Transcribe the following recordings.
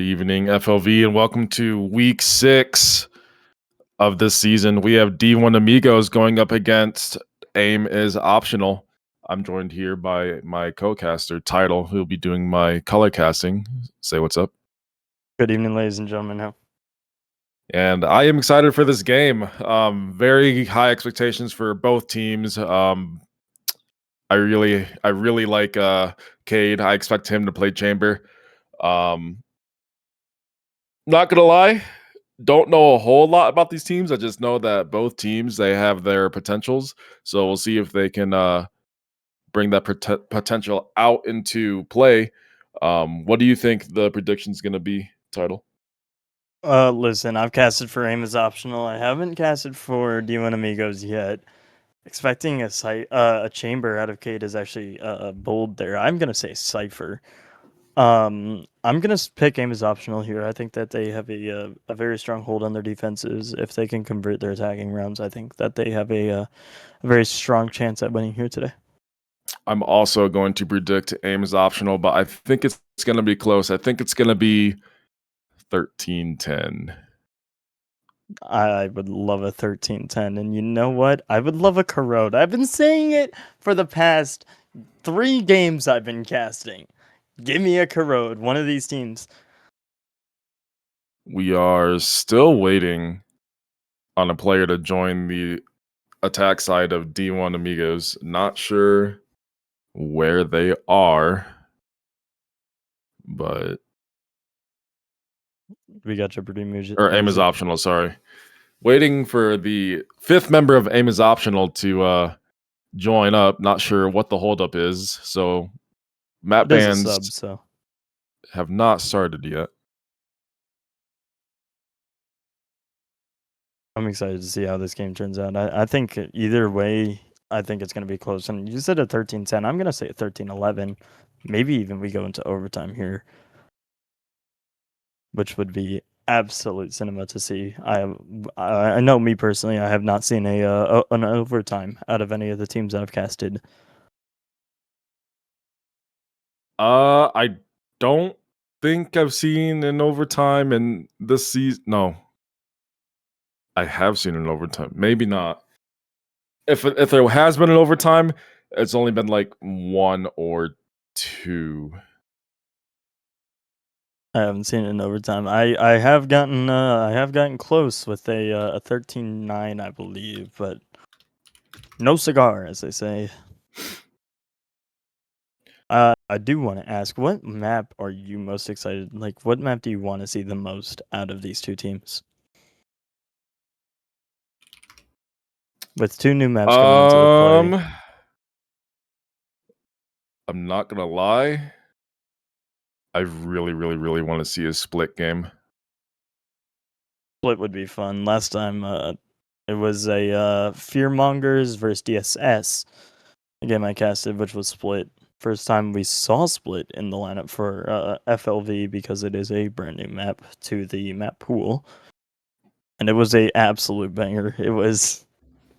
Good evening, FLV, and welcome to week 6 of this season. We have D1amigos going up against AIM is Optional. I'm joined here by my co-caster, Title, who'll be doing my color casting. Say what's up. Good evening, ladies and gentlemen. And I am excited for this game. Very high expectations for both teams. I really like Cade. I expect him to play Chamber. Not gonna lie, don't know a whole lot about these teams. I just know that both teams, they have their potentials. So we'll see if they can bring that potential out into play. What do you think the prediction's gonna be, Title? Listen, I've casted for AIM is Optional. I haven't casted for D1amigos yet. Expecting a chamber out of Cade is actually bold there. I'm gonna say Cypher. I'm gonna pick AIM is Optional here. I think that they have a very strong hold on their defenses. If they can convert their attacking rounds, I think that they have a very strong chance at winning here today. I'm also going to predict AIM is Optional, but I think it's going to be close. I think it's going to be 13-10. I would love a 13-10, and you know what? I would love a corrode. I've been saying it for the past 3 games I've been casting. Give me a corrode, one of these teams. We are still waiting on a player to join the attack side of D1amigos. Not sure where they are, but We got Jeopardy music. or AIM is Optional, sorry. Waiting for the 5th member of AIM is Optional to join up. Not sure what the holdup is. So map bans have not started yet. I'm excited to see how this game turns out. I think either way, I think it's going to be close. And you said a 13-10. I'm going to say a 13-11. Maybe even we go into overtime here, which would be absolute cinema to see. I know me personally, I have not seen an overtime out of any of the teams that I've casted. I don't think I've seen an overtime in this season. No, I have seen an overtime. Maybe not. If there has been an overtime, it's only been like 1 or 2. I haven't seen it in overtime. I have gotten close with a 13-9, I believe, but no cigar, as they say. I do want to ask, what map are you most excited? Like, what map do you want to see the most out of these two teams? With 2 new maps coming into the play. I'm not gonna lie. I really want to see a split game. Split would be fun. Last time, it was a Fearmongers versus DSS. A game I casted, which was split. First time we saw split in the lineup for FLV because it is a brand new map to the map pool. And it was a absolute banger. It was,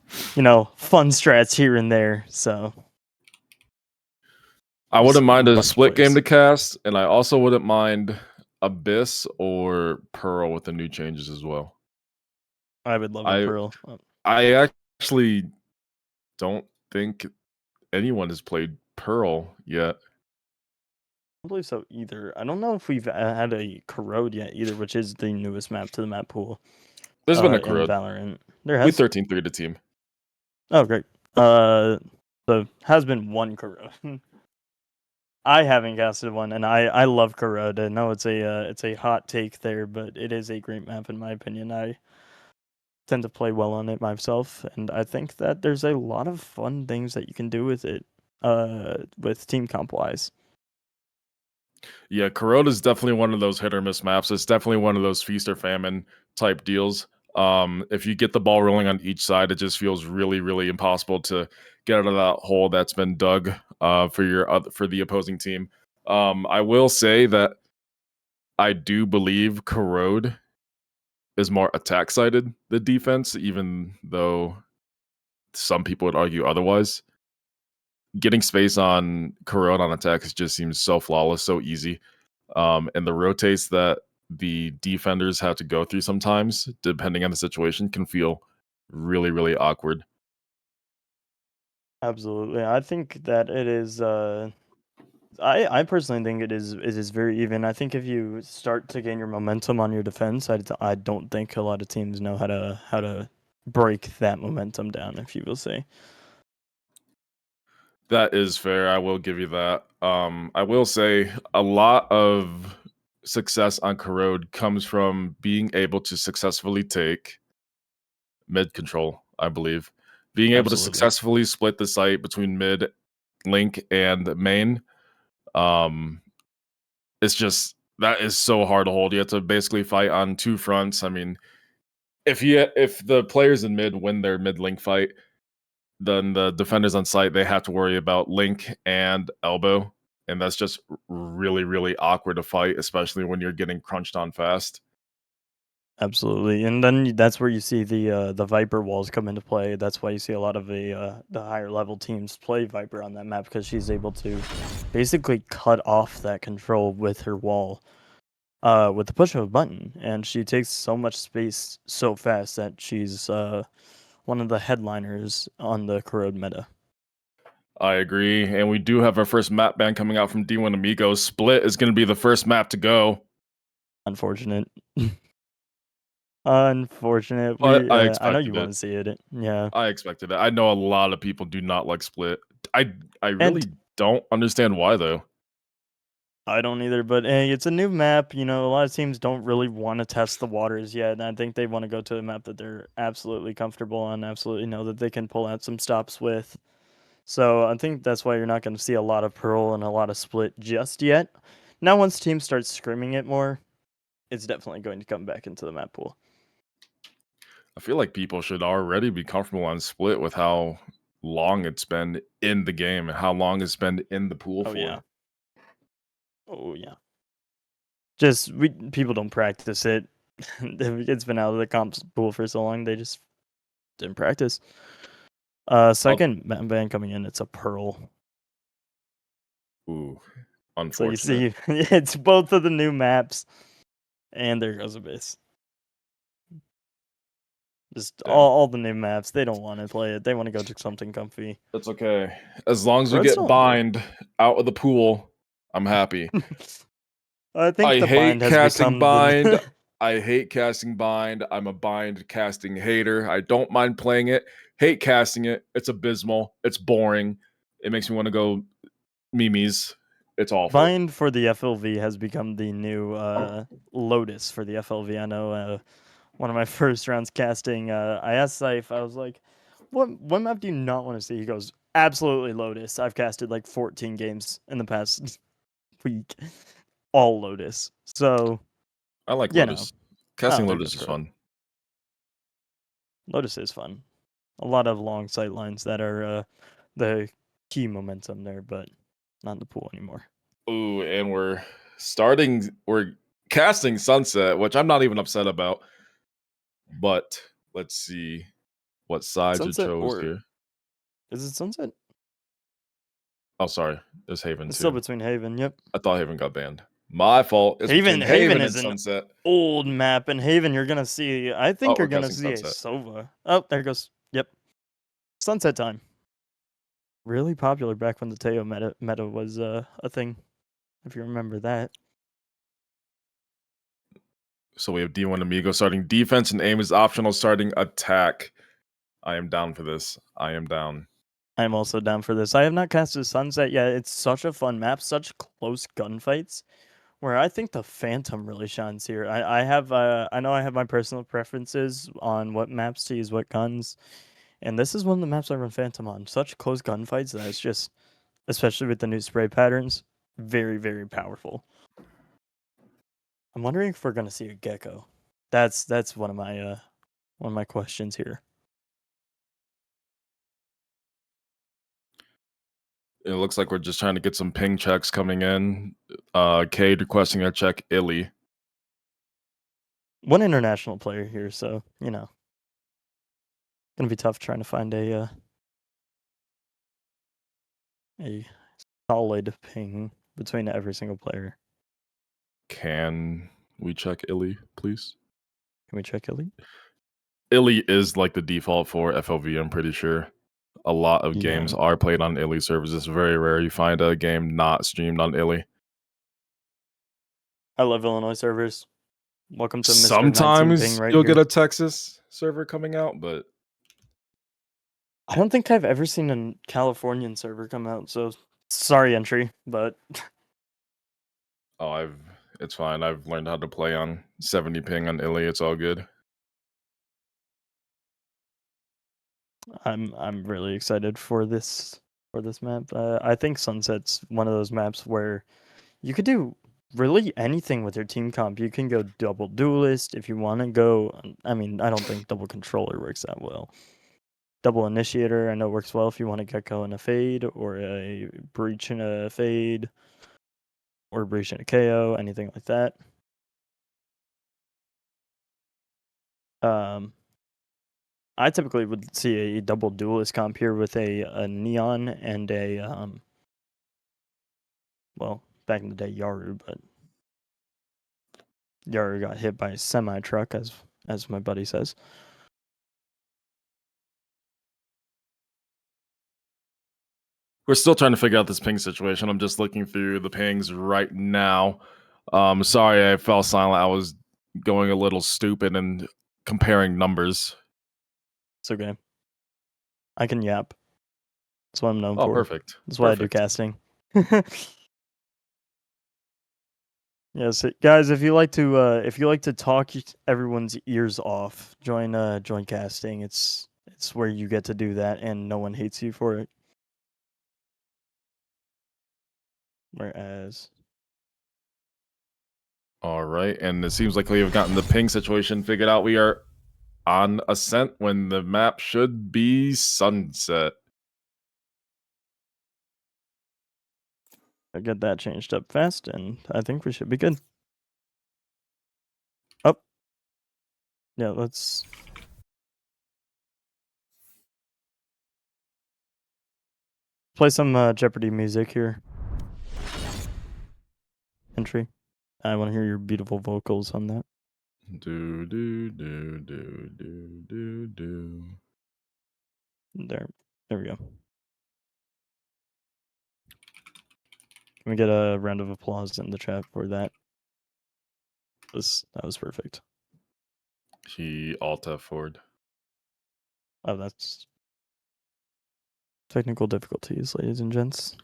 fun strats here and there, so. I wouldn't mind a split game to cast, and I also wouldn't mind Abyss or Pearl with the new changes as well. I would love a Pearl. I actually don't think anyone has played Pearl yet. I don't believe so either. I don't know if we've had a corrode yet either, which is the newest map to the map pool. There's been a corrode. Valorant. There has. We 13-3 the team. Oh, great. So has been one corrode. I haven't casted one, and I love corrode. I know it's a hot take there, but it is a great map in my opinion. I tend to play well on it myself, and I think that there's a lot of fun things that you can do with it, with team comp wise. Yeah, corrode is definitely one of those hit or miss maps. It's definitely one of those feast or famine type deals. If you get the ball rolling on each side, it just feels really impossible to get out of that hole that's been dug for the opposing team. I will say that I do believe corrode is more attack sided than defense, even though some people would argue otherwise. Getting space on corrode on attacks just seems so flawless, so easy. And the rotates that the defenders have to go through sometimes, depending on the situation, can feel really, really awkward. Absolutely. I think that it is I personally think it is very even. I think if you start to gain your momentum on your defense, I don't think a lot of teams know how to break that momentum down, if you will say. That is fair. I will give you that. I will say a lot of success on Corrode comes from being able to successfully take mid control, I believe. Being able to Absolutely. successfully split the site between mid, link, and main. Um, it's just that is so hard to hold. You have to basically fight on two fronts. I mean, if the players in mid win their mid link fight, then the defenders on site they have to worry about link and elbow, and that's just really really awkward to fight, especially when you're getting crunched on fast. Absolutely, and then that's where you see the Viper walls come into play. That's why you see a lot of the higher level teams play Viper on that map because she's able to basically cut off that control with her wall, with the push of a button, and she takes so much space so fast that she's one of the headliners on the Corrode meta. I agree, and we do have our first map ban coming out from D1amigos. Split is going to be the first map to go, Unfortunate. Unfortunate. but I I know you expected want it. to see it. Yeah. I expected it. I know a lot of people do not like Split. I And really don't understand why though. I don't either, but hey, it's a new map. You know, a lot of teams don't really want to test the waters yet, and I think they want to go to a map that they're absolutely comfortable on, absolutely know that they can pull out some stops with. So I think that's why you're not going to see a lot of Pearl and a lot of Split just yet. Now, once teams start screaming it more, it's definitely going to come back into the map pool. I feel like people should already be comfortable on Split with how long it's been in the game and how long it's been in the pool Oh yeah, for. oh yeah. Just people don't practice it. It's been out of the comps pool for so long, they just didn't practice. Oh, Second band coming in, it's a Pearl. ooh, So you unfortunate. see, it's both of the new maps, and there goes Abyss. Just Damn. all the new maps. They don't want to play it. They want to go to something comfy. That's okay. As long as we Red's get still on board. Bind out of the pool, I'm happy. I think I the bind hate has casting become Bind. the I hate casting Bind. I'm a Bind casting hater. I don't mind playing it. Hate casting it. It's abysmal. It's boring. It makes me want to go memes. It's awful. bind for the FLV has become the new Lotus for the FLV. I know one of my first rounds casting. I asked Saif. I was like, "What map do you not want to see?" He goes, "Absolutely Lotus. I've casted like 14 games in the past week, all Lotus." So I like you know, Lotus. Casting oh, there Lotus goes is Corrode. fun. Lotus is fun. A lot of long sight lines that are the key momentum there, but not in the pool anymore. Ooh, and we're casting Sunset, which I'm not even upset about. But let's see what sides are Sunset chose or here. is it Sunset? Oh, sorry. There's Haven It's still too. between Haven. Yep. I thought Haven got banned. My fault. It's between Haven Haven is and an Sunset. old map, and Haven you're gonna see. I Oh, think you're we're gonna casting see a Sunset. Sova. Oh, there it goes. Yep. Sunset time. Really popular back when the Teo meta was a thing. If you remember that. So we have D1Amigo starting defense and aim is optional starting attack. I am down for this. I am down. I'm also down for this. I have not casted Sunset yet. It's such a fun map, such close gunfights. Where I think the Phantom really shines here. I know I have my personal preferences on what maps to use what guns, and this is one of the maps I run Phantom on. Such close gunfights that it's just, especially with the new spray patterns, very very powerful. I'm wondering if we're gonna see a Gecko. That's one of my questions here. It looks like we're just trying to get some ping checks coming in. Cade requesting a check Illy. One international player here, so gonna be tough trying to find a solid ping between every single player. Can we check Illy, please? Can we check Elite? Illy is like the default for FLV, I'm pretty sure. A lot of games Yeah. are played on Illy servers. It's very rare you find a game not streamed on Illy. I love Illinois servers. Welcome to Mr. 19 Ping Sometimes right you'll here. get a Texas server coming out, but I don't think I've ever seen a Californian server come out, so sorry entry, but oh, it's fine. I've learned how to play on 70 ping on Illy. It's all good. I'm really excited for this map. I think Sunset's one of those maps where you could do really anything with your team comp. You can go double duelist if you want to go. I mean, I don't think double controller works that well. Double initiator, I know works well if you want a Gecko and a fade, or a breach and a fade, or a breach and a KO, anything like that. I typically would see a double duelist comp here with a neon and a well, back in the day Yaru, but Yaru got hit by a semi truck, as my buddy says. We're still trying to figure out this ping situation. I'm just looking through the pings right now. Sorry I fell silent. I was going a little stupid and comparing numbers. It's okay. I can yap. That's what I'm known Oh, for. perfect. That's why Perfect. I do casting. Yes, guys. If you like to talk everyone's ears off, join casting. It's where you get to do that, and no one hates you for it. Whereas, All right, and it seems like we have gotten the ping situation figured out. We are on Ascent when the map should be Sunset. I get that changed up fast, and I think we should be good. Oh, yeah. Let's play some Jeopardy music here. Entry. I want to hear your beautiful vocals on that. Do do do do do do do. There we go. Can we get a round of applause in the chat for that? That was perfect. He alt F forward. Oh, that's technical difficulties, ladies and gents.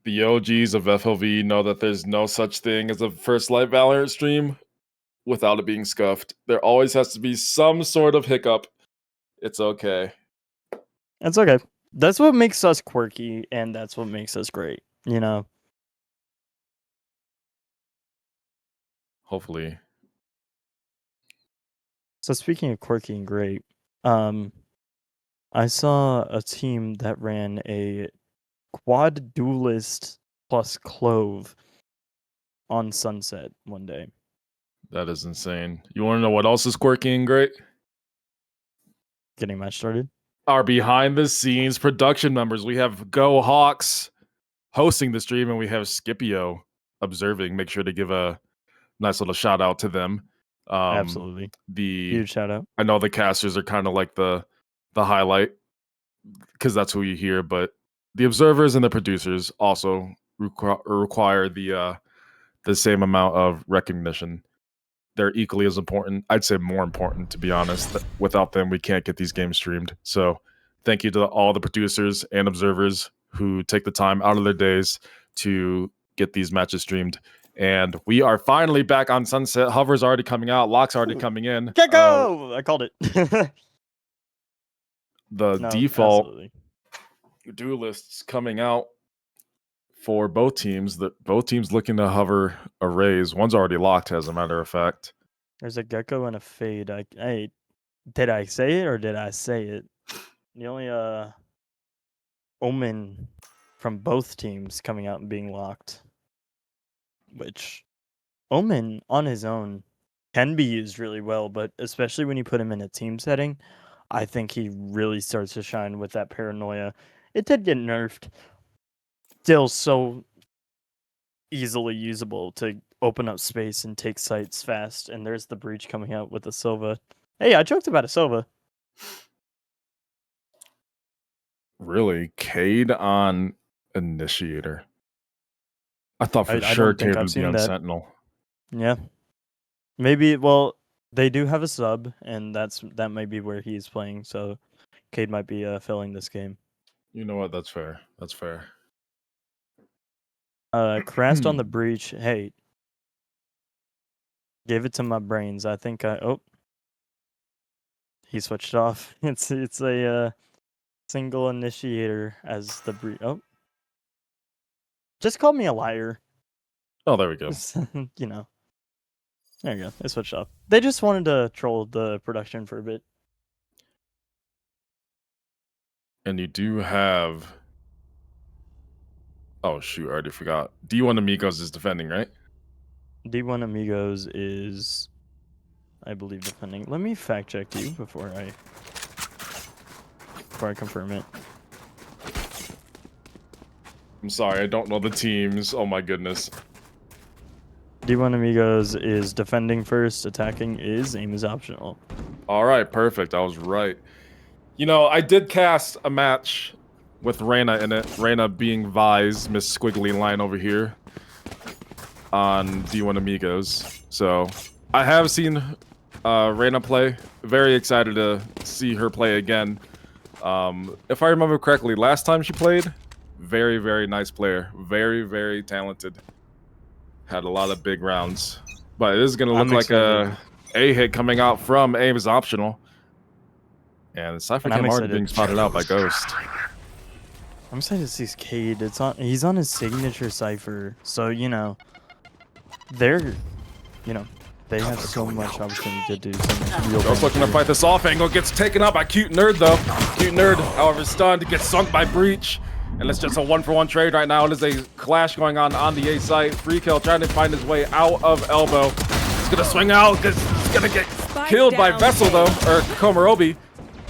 The OGs of FLV know that there's no such thing as a first light Valorant stream without it being scuffed. There always has to be some sort of hiccup. It's okay. That's okay. That's what makes us quirky, and that's what makes us great. You know. Hopefully. So speaking of quirky and great, I saw a team that ran a quad duelist plus clove on Sunset one day. That is insane. You want to know what else is quirky and great? Getting match started. Our behind the scenes production members. We have Go Hawks hosting the stream, and we have Scipio observing. Make sure to give a nice little shout out to them. Absolutely. Huge shout out. I know the casters are kind of like the highlight because that's who you hear, but the observers and the producers also require the same amount of recognition. They're equally as important. I'd say more important, to be honest. Without them, we can't get these games streamed. So thank you to all the producers and observers who take the time out of their days to get these matches streamed. And we are finally back on Sunset. Hover's already coming out. Lock's already coming in. Gecko! I called it. The No, default absolutely. duelists coming out for both teams. Both teams looking to hover arrays. One's already locked, as a matter of fact. There's a gecko and a fade. Did I say it or did I say it? The only omen from both teams coming out and being locked. Which Omen on his own can be used really well, but especially when you put him in a team setting, I think he really starts to shine with that paranoia. It did get nerfed. Still so easily usable to open up space and take sites fast. And there's the breach coming out with the Silva. Hey, I joked about a Silva. Really? Cade on Initiator. I thought for I sure don't think Cade I've would be seen on that. Sentinel. Yeah. Maybe, well, they do have a sub, and that might be where he's playing, so Cade might be filling this game. You know what? That's fair. That's fair. Crashed on the breach. Hey, give it to my brains. I think he switched off. It's a single initiator as the breach. Oh, just call me a liar. Oh, there we go. You know. There you go. They switched off. They just wanted to troll the production for a bit. And you do have. Oh shoot! I already forgot. D1amigos is defending, right? D1amigos is, I believe, defending. Let me fact check you before I confirm it. I'm sorry, I don't know the teams. Oh my goodness. D1amigos is defending first. Attacking is aim is optional. All right, perfect. I was right. You know, I did cast a match with Reyna in it. Reyna being Vi's Miss Squiggly line over here on D1amigos. So I have seen Reyna play. Very excited to see her play again. If I remember correctly, last time she played, very, very nice player. Very, very talented. Had a lot of big rounds. But it is going to look like a hit coming out from aim is optional. And the Cypher Cam already being spotted out by Ghost. I'm excited to see Cade. He's on his signature Cypher. So, you know, they have so much opportunity to do some real Ghost looking to fight this off angle. Gets taken out by Cute Nerd, though. Cute Nerd, however, stunned. Gets sunk by Breach. And it's just a 1-for-1 trade right now. It is a clash going on the A site. Free kill trying to find his way out of elbow. He's going to swing out. He's going to get killed by Vessel, though. Or Komarobi.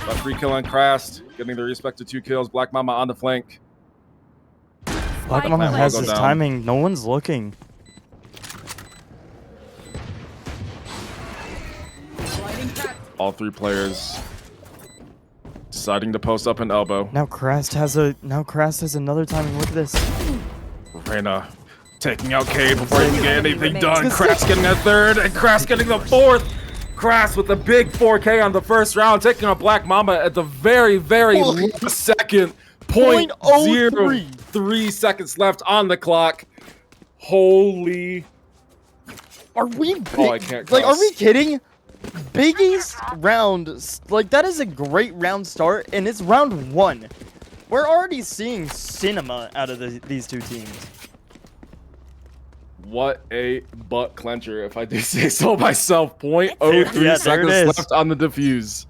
But free kill on Crast. Getting the respected 2 kills. Black Mama on the flank. Black Mama has his timing. No one's looking. All 3 players deciding to post up an elbow. Now Crast has another timing. Look at this. Reyna taking out Cade before he can get anything done. Crast getting a 3rd, and Crast getting the 4th. Crast with a big 4K on the first round, taking out Black Mamba at the very, very last second. 0.03 seconds left on the clock. Holy. Are we I can't like, are we kidding? Biggest round, like, that is a great round start, and it's round 1. We're already seeing cinema out of these two teams. What a butt clencher, if I do say so myself. 0.03 seconds left on the defuse.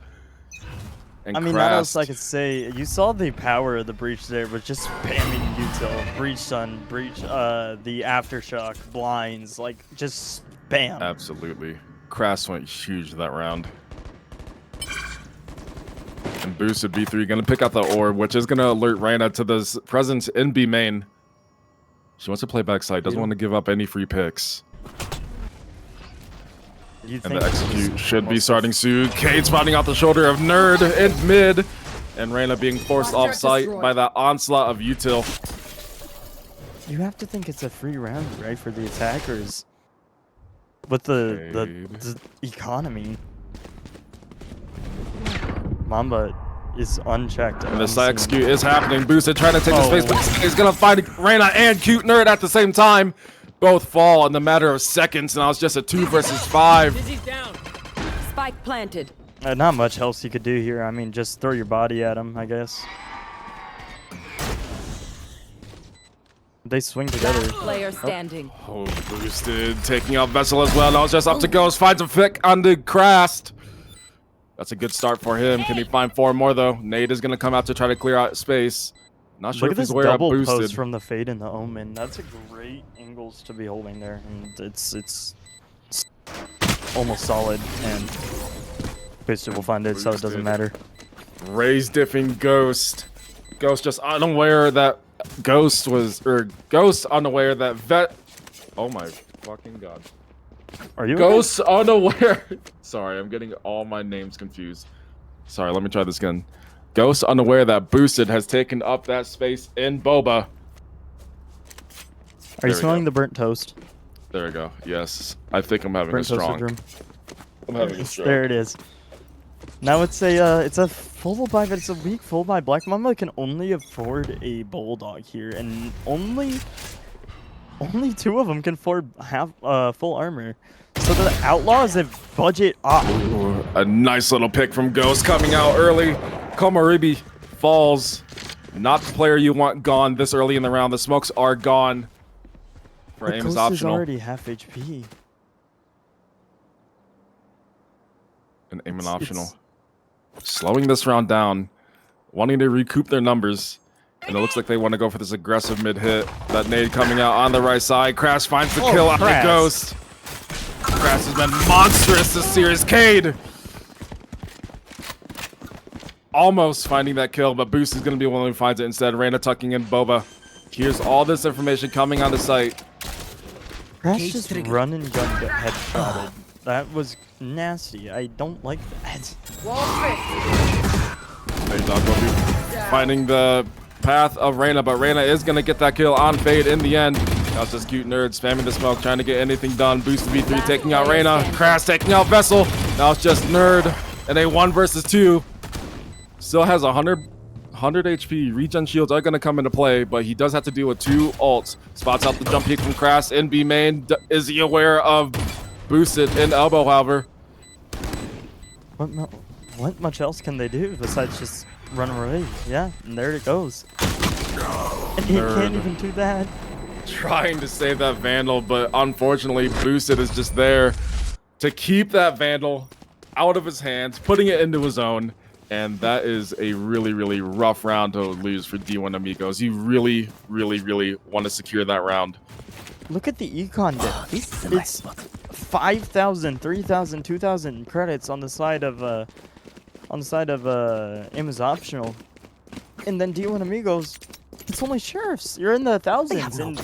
And I mean, not else I could say. You saw the power of the breach there, was just spamming util, breach stun, breach, the aftershock, blinds, like, just spam. Absolutely. Crast went huge that round. And boosted B3 gonna pick out the orb, which is gonna alert Reyna to this presence in B main. She wants to play backside, doesn't want to give up any free picks. And the execute should be starting soon. Cade spotting out the shoulder of Nerd in mid. And Reyna being forced off site by that onslaught of util. You have to think it's a free round, right, for the attackers. With the economy. Mamba is unchecked. And the side execute is happening. Boosted trying to take the space, but he's gonna find Reyna and Cute Nerd at the same time. Both fall in the matter of seconds. Now it's just a 2 versus 5. Spike planted. Not much else you could do here. I mean, just throw your body at him, I guess. They swing together. Player standing. Oh, boosted, taking out Vessel as well. Now it's just up to Ghost. Finds a pick on the Crast. That's a good start for him. Can he find 4 more though? Nate is gonna come out to try to clear out space. Not sure if he's aware of boosted. Post from the Fade and the Omen. That's a great angles to be holding there, and it's almost solid. And boosted will find it, so it doesn't matter. Raise diffing Ghost. Ghost just unaware that Ghost unaware that Oh my fucking god. Are you Ghosts unaware. Sorry, I'm getting all my names confused. Sorry, let me try this again. Ghosts unaware that Boosted has taken up that space in Boba. Are you There we smelling go. the burnt toast? There we go. Yes, I think I'm having Burnt a toast strong. syndrome. I'm having a strong. There it is. Now it's a full buy, but it's a weak full buy. Black Mamba can only afford a bulldog here, and only 2 of them can afford full armor. So the outlaws have budget up. Ooh, a nice little pick from Ghost coming out early. Komaribi falls. Not the player you want gone this early in the round. The smokes are gone. For But aim Ghost is optional. is already half HP. And aim is optional. Slowing this round down. Wanting to recoup their numbers. And it looks like they want to go for this aggressive mid-hit. That nade coming out on the right side. Crash finds the kill out of Ghost. Crash has been monstrous this series. Cade! Almost finding that kill, but Boost is going to be the one who finds it instead. Reyna tucking in Boba. Here's all this information coming onto site. Crash just run and gun headshotted. That was nasty. I don't like that. There's Dog will be finding the path of Reyna, but Reyna is going to get that kill on Fade in the end. Now it's just Cute Nerd spamming the smoke, trying to get anything done. Boost to B3 taking out Reyna. Crash taking out Vessel. Now it's just Nerd and a 1 versus 2. Still has 100 HP. Regen shields are going to come into play, but he does have to deal with 2 ults. Spots out the jump peek from Crash in B main. Is he aware of Boosted in elbow, however? What much else can they do besides just run away? Yeah, and there it goes. And he can't even do that. Trying to save that Vandal, but unfortunately Boosted is just there to keep that Vandal out of his hands, putting it into his own. And that is a really, really rough round to lose for D1amigos. You really, really, really want to secure that round. Look at the econ diff. It's 5,000, 3,000, 2,000 credits on the side of aim is optional. And then D1amigos, it's only sheriffs. You're in the thousands. And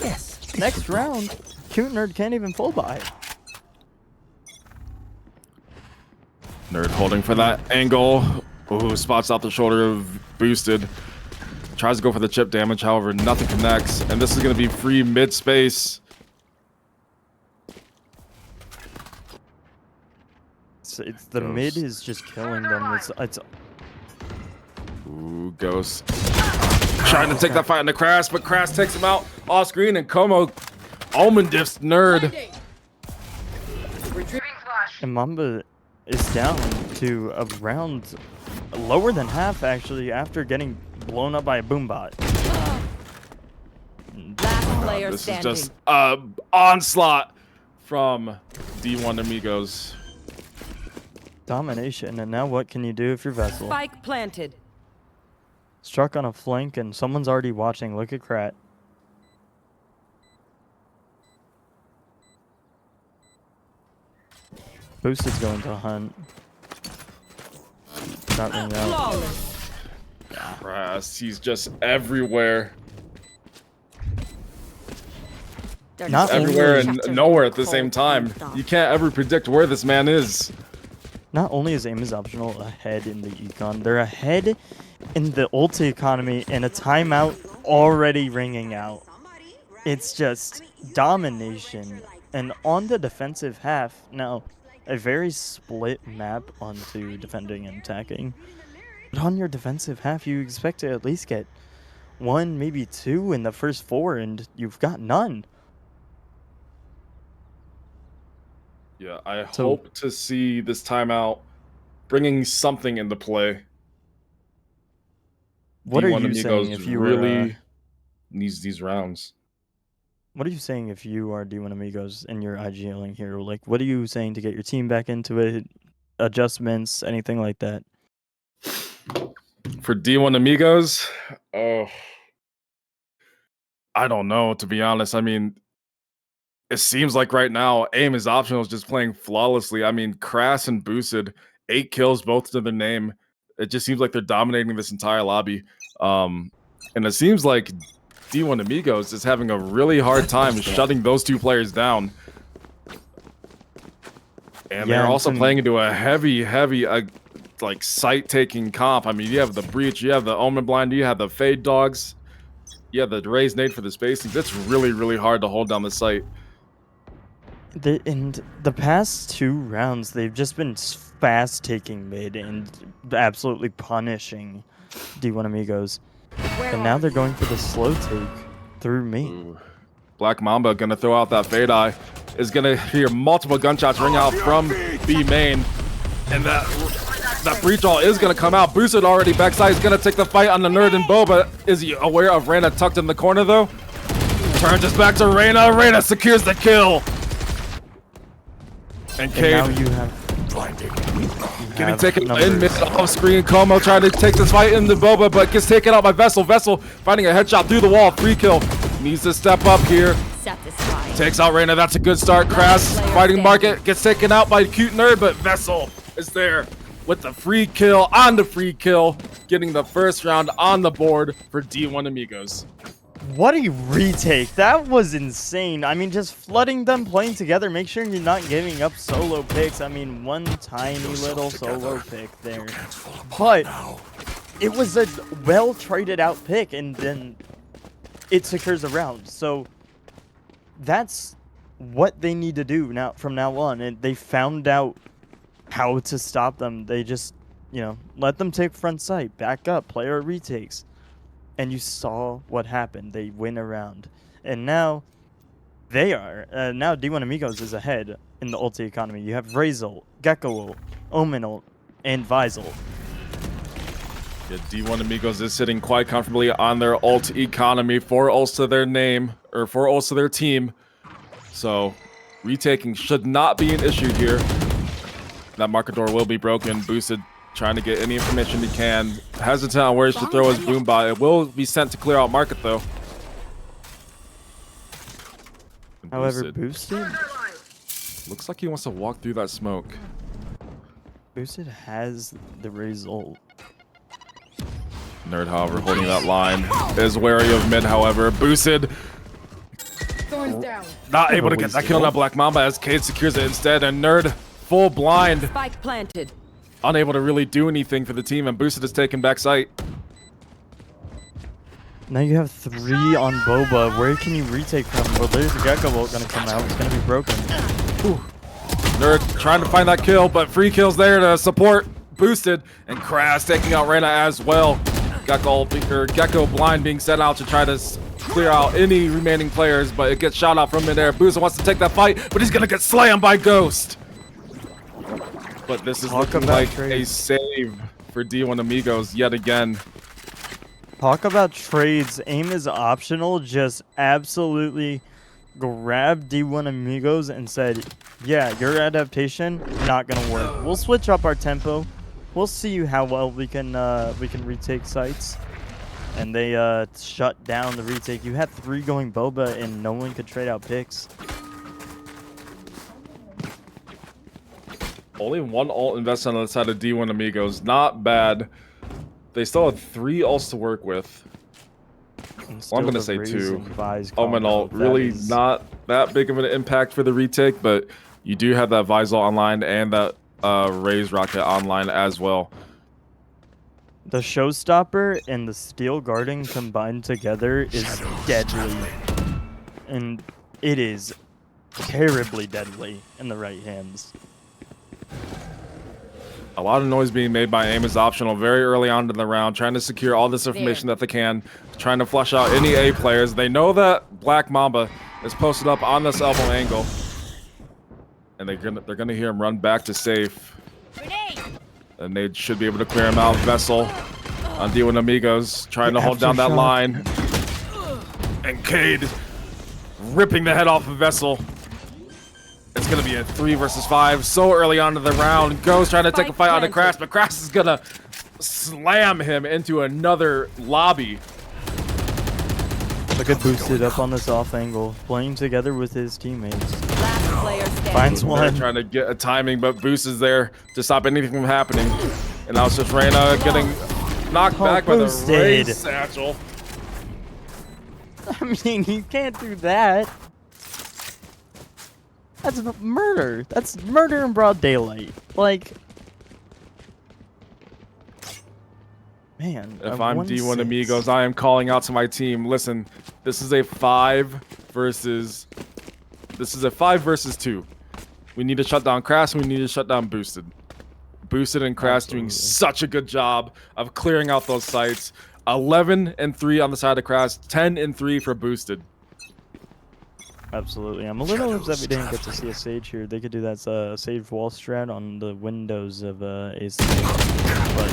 next round, Cute Nerd can't even full buy. Nerd holding for that angle. Ooh, spots out the shoulder of Boosted. Tries to go for the chip damage, however, nothing connects. And this is going to be free mid-space. It's the mid is just killing them. It's Ooh, Ghost. Trying to take that fight into Crash, but Crash takes him out off screen, and Como Omen diffs Nerd. And Mamba is down to a round lower than half, actually, after getting blown up by a boombot. Last player This standing. is just onslaught from D1amigos. Domination, and now what can you do if you're Vessel? Spike planted. Struck on a flank, and someone's already watching. Look at Krat. Boost is going to hunt. Not ringing out. Flawless. Crash, he's just everywhere. Not Everywhere only, and nowhere at the same time. You can't ever predict where this man is. not only is aim is optional ahead in the econ, they're ahead in the ulti economy, and a timeout already ringing out. It's just domination. And on the defensive half, now, a very split map onto defending and attacking. But on your defensive half, you expect to at least get 1, maybe 2 in the first 4, and you've got none. Yeah, I hope to see this timeout bringing something into play. What are you D1amigos saying if you really needs these rounds? What are you saying if you are D1amigos and you're IGLing hero? Like, what are you saying to get your team back into it? Adjustments, anything like that? For D1amigos, oh, I don't know, to be honest. I mean, it seems like right now, aim is optional, is just playing flawlessly. I mean, Crass and Boosted, 8 kills, both to their name. It just seems like they're dominating this entire lobby. And it seems like D1amigos is having a really hard time shutting those 2 players down. And Yeah, they're and also some- playing into a heavy, like site-taking comp. I mean, you have the Breach, you have the Omen Blind, you have the Fade Dogs, you have the Raise Nade for the spacings. It's really, really hard to hold down the site. In the past 2 rounds, they've just been fast taking mid and absolutely punishing D1amigos. And now they're going for the slow take through me. Ooh. Black Mamba gonna throw out that Fade Eye. Is gonna hear multiple gunshots ring out from B main. And that Breach all is gonna come out. Boosted already backside. He's gonna take the fight on the Nerd and Boba. Is he aware of Reyna tucked in the corner though? Turns us back to Reyna. Reyna secures the kill. And And now Cade you have getting taken in numbers. mid off screen. Como trying to take this fight into Boba, but gets taken out by Vessel. Vessel finding a headshot through the wall. Free kill. Needs to step up here. Satisfied. Takes out Reyna. That's a good start. Crass fighting Market. Gets taken out by Cute Nerd, but Vessel is there with the free kill on the free kill. Getting the first round on the board for D1amigos. What a retake. That was insane. I mean, just flooding them playing together. Make sure you're not giving up solo picks. I mean, one tiny little solo pick there. But it was a well traded out pick, and then it secures a round. So that's what they need to do now from now on. And they found out how to stop them. They just, let them take front sight, back up, player retakes. And you saw what happened. They win a round. And now they are. Now D1amigos is ahead in the ulti economy. You have Razul, Gecko ult, Omen ult, and Visal. Yeah, D1amigos is sitting quite comfortably on their ult economy. 4 ults to their name, or 4 ults to their team. So retaking should not be an issue here. That market door will be broken. Boosted trying to get any information he can. Hesitant on where he should throw his boom bot. It will be sent to clear out market though. However, Boosted Looks like he wants to walk through that smoke. has the Razul. Nerd, however, holding that line. Is wary of mid, however. Boosted not able to get that kill on that Black Mamba as Cade secures it instead. And Nerd full blind. Spike planted. Unable to really do anything for the team, and Boosted is taking back sight. Now you have 3 on Boba. Where can you retake from? Well, there's a Gecko ult gonna come out. It's gonna be broken. Ooh. Nerd trying to find that kill, but free kills there to support Boosted, and Crass taking out Reyna as well. Gecko blind being sent out to try to clear out any remaining players, but it gets shot out from midair. Boosted wants to take that fight, but he's gonna get slammed by Ghost. But this is looking like a save for D1amigos yet again. Talk about trades. Aim is optional. Just absolutely grabbed D1amigos and said, yeah, your adaptation not gonna work. We'll switch up our tempo. We'll see how well we can retake sites. And they shut down the retake. You had 3 going Boba and no one could trade out picks. Only 1 ult invested on the side of D1amigos. Not bad. They still have 3 ults to work with. Well, I'm going to say 2. Omen ult, really not that big of an impact for the retake, but you do have that Visal online and that Raise Rocket online as well. The Showstopper and the Steel Guarding combined together is deadly. And it is terribly deadly in the right hands. A lot of noise being made by Aim is optional very early on in the round, trying to secure all this information that they can, trying to flush out any A players. They know that Black Mamba is posted up on this elbow angle, and they're gonna hear him run back to safe. And they should be able to clear him out. Vessel on D1amigos trying to hold down that line, and Cade ripping the head off of Vessel. It's going to be a 3 versus 5 so early on in the round. Goes trying to take a fight on the Crash, but Crash is going to slam him into another lobby. Look at Boosted up on this off angle, playing together with his teammates. Last player standing. Finds one. Trying to get a timing, but Boost is there to stop anything from happening. And now it's just Reyna getting knocked back by the Raise satchel. I mean, you can't do that. That's murder. That's murder in broad daylight. Like, man. If I'm D1amigos, I am calling out to my team. Listen, this is a 5 versus 2. We need to shut down Crass, and we need to shut down Boosted. Boosted and Crass doing such a good job of clearing out those sites. 11 and 3 on the side of Crass, 10 and 3 for Boosted. Absolutely. I'm a little upset we didn't get to see a Sage here. They could do that Sage wall strat on the windows of Ace. But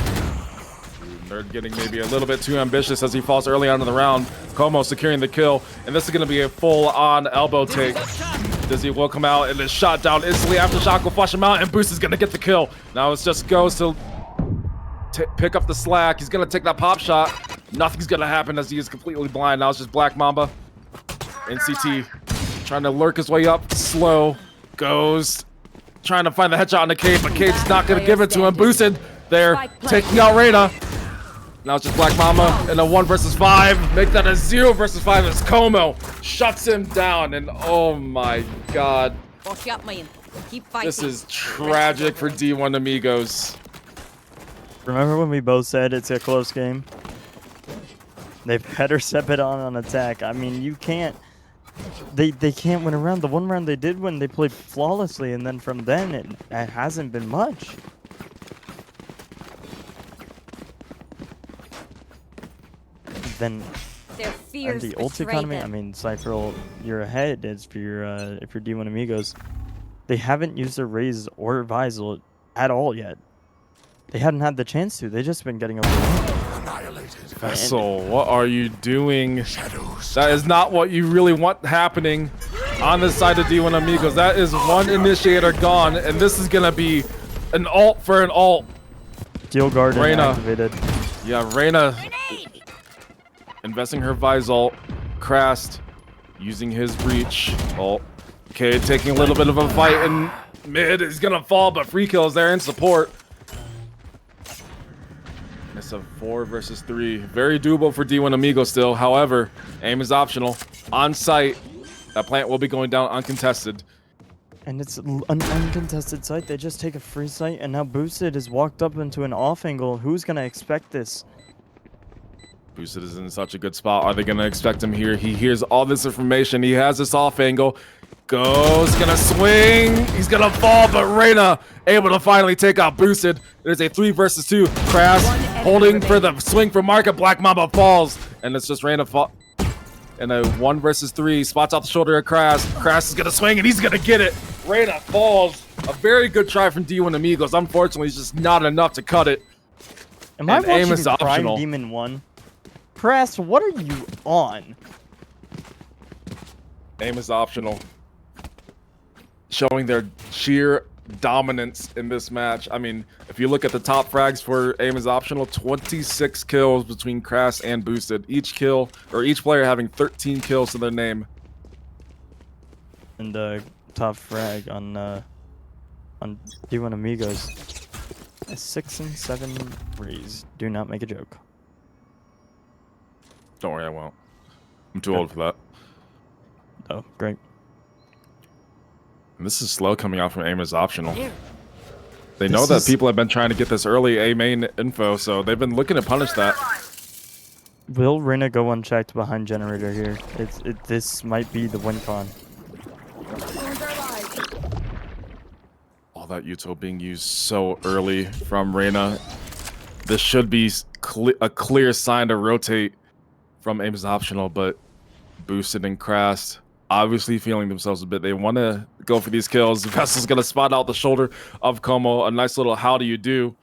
Nerd getting maybe a little bit too ambitious as he falls early on in the round. Como securing the kill, and this is going to be a full-on elbow take. Dizzy will come out and is shot down instantly. Aftershock will flush him out, and Boost is going to get the kill. Now it's just goes to pick up the slack. He's going to take that pop shot. Nothing's going to happen as he is completely blind. Now it's just Black Mamba. NCT trying to lurk his way up. Slow. Goes. Trying to find the headshot on the Cade, but Cade's not going to give it to him. Boosted there, taking out Reyna. Now it's just Black Mamba in a 1 versus 5. Make that a 0 versus 5 as Como shuts him down. And oh my god. Keep fighting. This is tragic for D1amigos. remember when we both said it's a close game? They better step it on attack. I mean, you can't. They can't win a round. The one round they did win, they played flawlessly, and then from then it hasn't been much. Then and the ult economy. I mean, Cypher, you're ahead as for your if you're D1amigos. They haven't used their Raze or Visal at all yet. They hadn't had the chance to. They've just been getting overrun. Vessel, what are you doing? That is not what you really want happening on the side of D1amigos. That is one initiator gone, and this is gonna be an ult for an ult. Steel Garden Reyna activated. Yeah, Reyna investing her Visal. Crast using his breach. Ult. Okay, taking a little bit of a fight in mid. Is gonna fall, but free kill is there in support. It's a 4 versus 3. Very doable for D1amigos still. However, aim is optional. On site, that plant will be going down uncontested. And it's an uncontested site. They just take a free site, and now Boosted is walked up into an off angle. Who's gonna expect this? Boosted is in such a good spot. Are they gonna expect him here? He hears all this information. He has this off angle. Goes, gonna swing. He's gonna fall, but Reyna able to finally take out Boosted. It is a 3 versus 2. Crass holding for the swing for Market. Black Mamba falls, and it's just Reyna fall. And a 1 versus 3. Spots out the shoulder of Crass. Crass is gonna swing, and he's gonna get it. Reyna falls. A very good try from D1amigos. Unfortunately, it's just not enough to cut it. Am I aim is watching Prime optional. Demon 1? Crass, what are you on? Aim is optional. Showing their sheer dominance in this match. I mean, if you look at the top frags for aim is optional, 26 kills between Crass and Boosted. Each kill, or each player having 13 kills to their name. And top frag on D1amigos. 6 and 7 Raze. Do not make a joke. Don't worry, I won't. I'm too old for that. Oh, great. And this is slow coming out from aim is optional. They know that people have been trying to get this early A main info, so they've been looking to punish that. Will Reyna go unchecked behind generator here? This might be the win con. All that util being used so early from Reyna. This should be a clear sign to rotate from aim is optional, but Boosted and Crast obviously feeling themselves a bit. They want to go for these kills. Vessel's going to spot out the shoulder of Como. A nice little how do you do.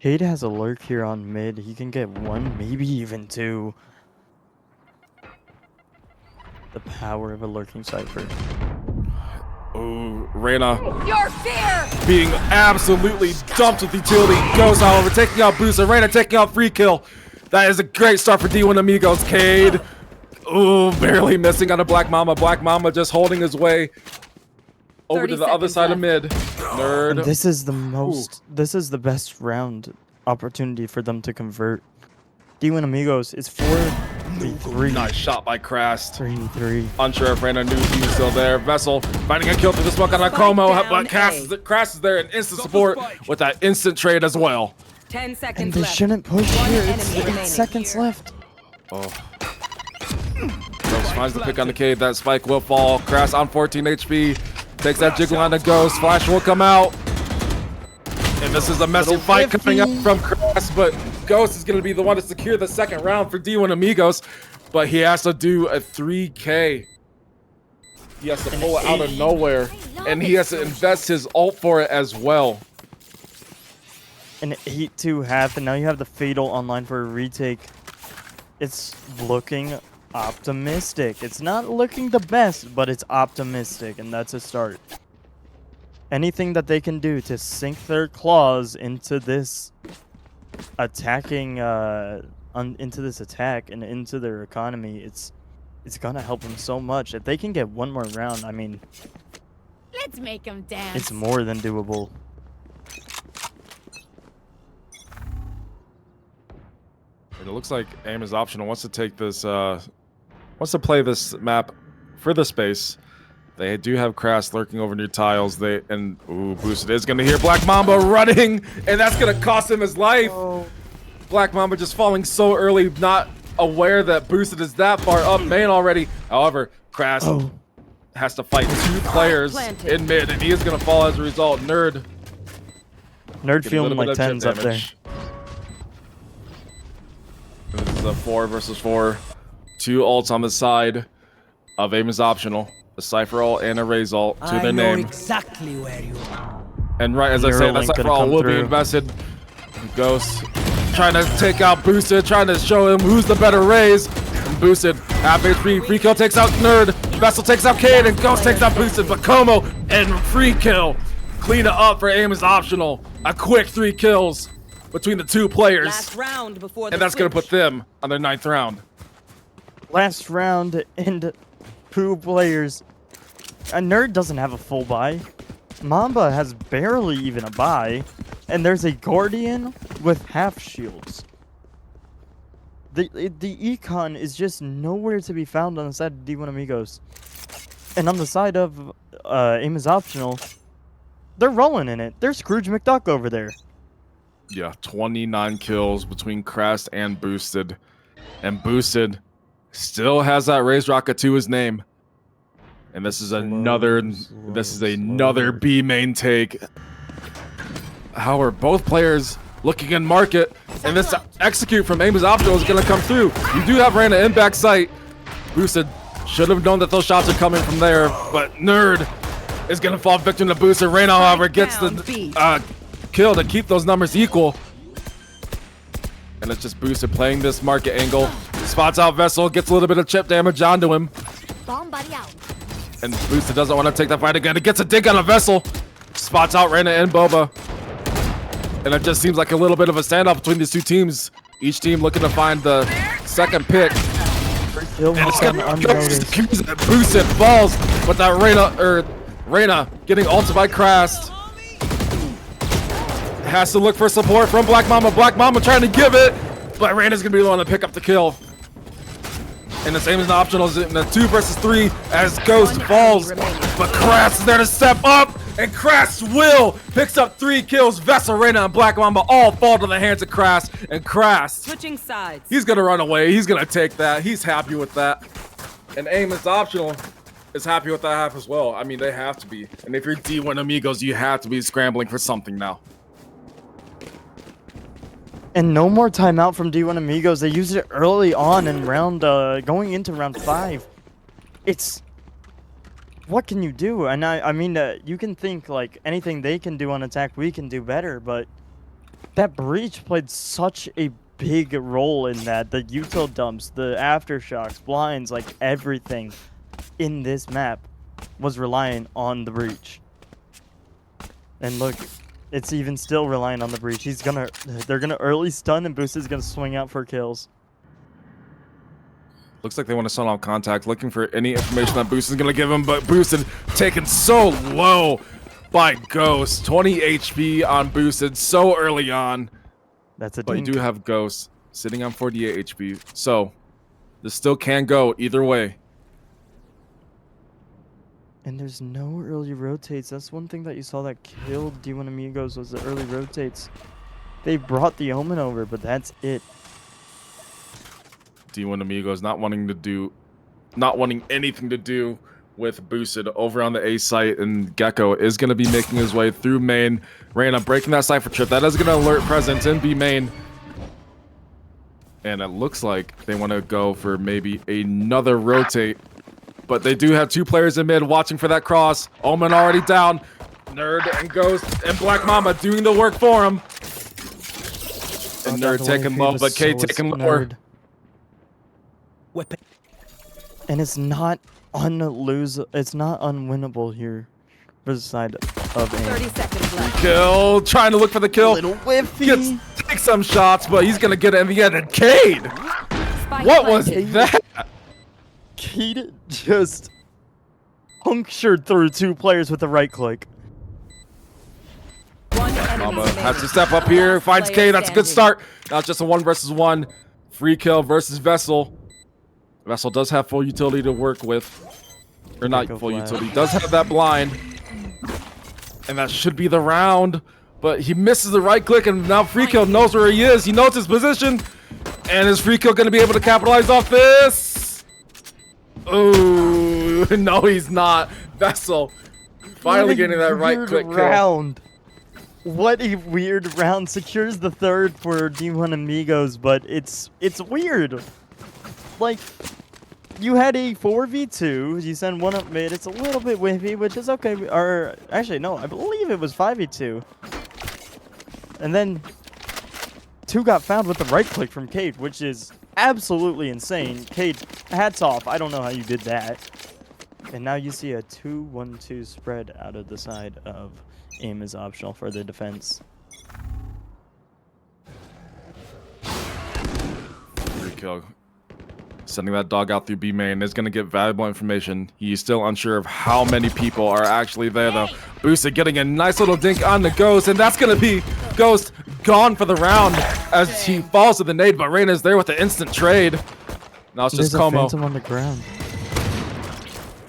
Cade has a lurk here on mid. He can get 1, maybe even 2. The power of a lurking Cypher. Ooh, Reyna Your fear! being absolutely dumped with utility. Goes, however, taking out Booster. Reyna taking out free kill. That is a great start for D1amigos. Cade. Ooh, barely missing on a Black Mamba. Black Mamba just holding his way over to the other side of mid. Nerd. And this is the most. Ooh. This is the best round opportunity for them to convert. D1amigos is 4 3-3. Nice shot by Krast. 3-3. Unsure if Reyna knew he was still there. Vessel finding a kill through the smoke on a Como, but Krast is there in instant support with that instant trade as well. 10 seconds And they left. shouldn't push One here. enemy It's remaining. 8 seconds left. Oh. Ghost finds the pick on the cave. That spike will fall. Krast on 14 HP. Takes that jiggle on the Ghost. Flash will come out. And this is a messy fight coming up from Krast, but Ghost is going to be the one to secure the second round for D1amigos. But he has to do a 3K. He has to pull it out of nowhere. And he has to invest his ult for it as well. An 8-2 half, and now you have the Fatal online for a retake. It's looking optimistic. It's not looking the best, but it's optimistic, and that's a start. Anything that they can do to sink their claws into this attacking, into this attack and into their economy, it's gonna help them so much. If they can get one more round, I mean, Let's make them dance. it's more than doable. And it looks like aim is optional. Wants to take this, wants to play this map for the space. They do have Krast lurking over new tiles. Boosted is gonna hear Black Mamba running, and that's gonna cost him his life. Oh. Black Mamba just falling so early, not aware that Boosted is that far up main already. However, Krast has to fight two players in mid, and he is gonna fall as a result. Nerd Feeling like 10s up there. This is a 4 versus 4. 2 ults on the side of aim is optional. A Cypher ult and a Raze ult to their name. Exactly where you are. And right as I say, that Cypher ult will be invested. Ghost trying to take out Boosted, trying to show him who's the better Raze. And Boosted, half HP, free kill takes out Nerd. Vessel takes out Cade, and Ghost takes out Boosted. But Como and free kill. Clean it up for aim is optional. A quick 3 kills between the two players. Last round before the And that's going to switch. put them on their 9th round. Last round and 2 players. A Nerd doesn't have a full buy. Mamba has barely even a buy. And there's a Guardian with half shields. The econ is just nowhere to be found on the side of D1amigos. And on the side of aim is optional, they're rolling in it. They're Scrooge McDuck over there. Yeah, 29 kills between Krast and Boosted. And Boosted still has that Raze rocket to his name. And this is another B main take. How are both players looking in market? And this execute from aim is optional is going to come through. You do have Reyna in back sight. Boosted should have known that those shots are coming from there, but Nerd is going to fall victim to Boosted. Reyna, however, gets the kill to keep those numbers equal. And it's just Boosted playing this market angle. Spots out Vessel, gets a little bit of chip damage onto him. Bomb buddy out. And Boosted doesn't want to take that fight again. It gets a dig on a Vessel. Spots out Reyna and Boba. And it just seems like a little bit of a standoff between these two teams. Each team looking to find the second pick. And it's gonna Boosted falls, but that Reyna getting ulted by Krast. Has to look for support from Black Mamba. Black Mamba trying to give it, but Reyna's gonna be the one to pick up the kill. And the same as the optionals in the 2 versus 3 as Ghost falls, but Krast is there to step up, and Krast picks up 3 kills. Vessel, Reyna, and Black Mamba all fall to the hands of Krast, and Krast, Switching sides. he's gonna run away. He's gonna take that. He's happy with that. And aim is optional. Is happy with that half as well. I mean, they have to be. And if you're D1amigos, you have to be scrambling for something now. And no more timeout from D1amigos. They used it early on in round, going into round 5. It's, what can you do? And I mean, you can think like anything they can do on attack, we can do better. But that breach played such a big role in that. The util dumps, the aftershocks, blinds, like everything in this map was relying on the breach. And look, it's even still relying on the breach. They're gonna early stun, and Boosted's gonna swing out for kills. Looks like they want to stun off contact, looking for any information that Boosted's gonna give him, but Boosted taken so low by Ghost. 20 HP on Boosted so early on. That's a But you dink. do have Ghost sitting on 48 HP. So This still can go either way. And there's no early rotates. That's one thing that you saw that killed D1amigos was the early rotates. They brought the Omen over, but that's it. D1amigos not wanting anything to do with Boosted over on the A site, and Gecko is going to be making his way through main. Reyna breaking that Cypher trip. That is going to alert presence in B main. And it looks like they want to go for maybe another rotate. But they do have 2 players in mid watching for that cross. Omen already down. Nerd and Ghost and Black Mama doing the work for him. And Nerd taking low, but K taking lower. Weapon. And it's not it's not unwinnable here for the side of aim. 30 seconds left. Kill, trying to look for the kill. Little whiffy. Takes some shots, but he's gonna get it in the end. And Cade, Spike what was planted. that? Cade just punctured through 2 players with the right click. One enemy Mama remaining. has to step up here, Last finds player Cade. That's a good standing. start. Now just a 1 versus 1. Free kill versus Vessel. Vessel does have full utility to work with. Or not Go full flat. utility. Does have that blind. And that should be the round. But he misses the right click, and now Free Kill knows where he is. He knows his position. And is Free Kill going to be able to capitalize off this? Oh, no, he's not. Vessel finally What a getting that right weird click kill. round. What a weird round. Secures the 3rd for D1amigos, but it's weird. Like, you had a 4v2. You send one up mid. It's a little bit whiffy, which is okay. Or actually, no, I believe it was 5v2. And then 2 got found with the right click from Cade, which is absolutely insane. Cade, hats off. I don't know how you did that. And now you see a 2-1-2 spread out of the side of aim is optional for the defense. Free kill. Sending that dog out through B main is going to get valuable information. He's still unsure of how many people are actually there, though. Boosted getting a nice little dink on the Ghost, and that's going to be Ghost gone for the round as he falls to the nade, but Reyna's there with the instant trade. Now it's just There's a Como. Phantom on the ground.